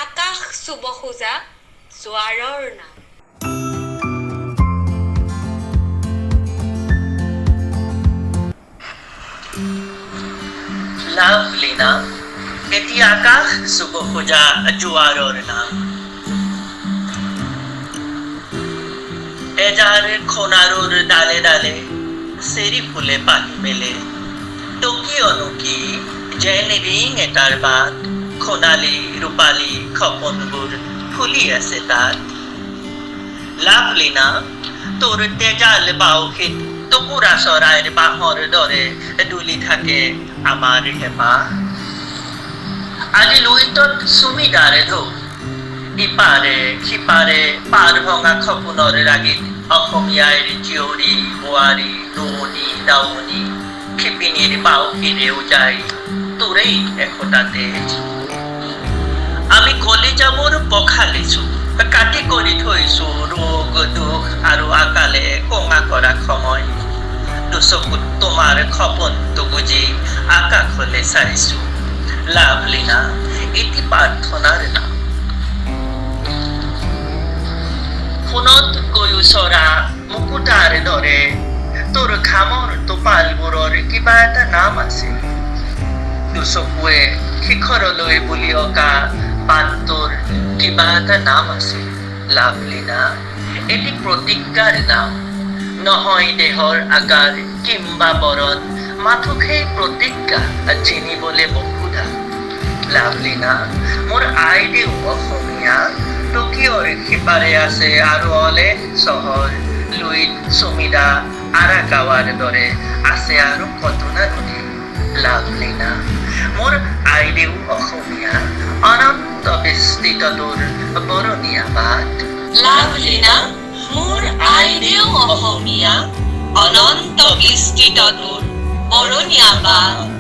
আকাশ চুব খোজা জোৱাৰৰ নাম। লাভলি নাম, এটি আকাশ চুব খোজা জোৱাৰৰ নাম। এজাৰ খোনাৰুৰ ডালে ডালে চেৰি ফুলে পাহি মেলে, টকি অনুকি যেন ৰিং এটাৰ বাট, সোণালী ৰূপালী সপোনবোৰ ফুলি আছে তাত। লাভলি নাম, তোৰ তেজাল বাউসীত টুকুৰা চৰাইৰ বাঁহৰ দৰে দুলি থাকে আমাৰ হেঁপাহ। আজি লুইতত চুমিদাৰে ঢৌ, ইপাৰে সিপাৰে পাৰ ভঙা সপোনৰ ৰাগীত অসমীয়াৰ জীয়ৰী বোৱাৰী নুৱনী দাৱনী শিপিনীৰ বাউসীৰে উজাই তোৰেই এশটাতে। আমি কলিজাবোৰ পখালিছো, কাটি কৰি থৈছো ৰোগ দুখ আৰু আকালে কঙা কৰা সময়। দুচকুত তোমাৰ সপোনটো বুজি আকাশলে চাইছো। লাভলি নাম, এটি প্ৰাৰ্থনাৰ নাম। সোণত গৈ চৰা মুকুতাৰ দৰে তোৰ ঘামৰ টোপালবোৰৰ কিবা এটা নাম আছে। দুচকুৱে শিখৰলৈ বুলি অকা বাটটোৰ কিবা এটা নাম আছে। লাভলি নাম, এটি প্ৰতিজ্ঞাৰ নাম। নহয় দেহৰ আকাৰ কিম্বা বৰণ, মাথো সেই প্ৰতিজ্ঞা চিনিবলে বহুধা। লাভলি নাম, মোৰ আইদেউ অসমীয়া, টকিঅ'ৰ সিপাৰে আছে আৰু অলে চহৰ, লুইত চুমিদা আৰাকাৱাৰ দৰে আছে আৰু কটনা নদী। লাভলি নাম, মোৰ আইদেউ অসমীয়া, অনন্ত বিস্তৃত তোৰ বৰণীয়া বাট। লাভলি নাম, মোৰ আইদেউ অসমীয়া, অনন্ত বিস্তৃত তোৰ বৰণীয়া বাট।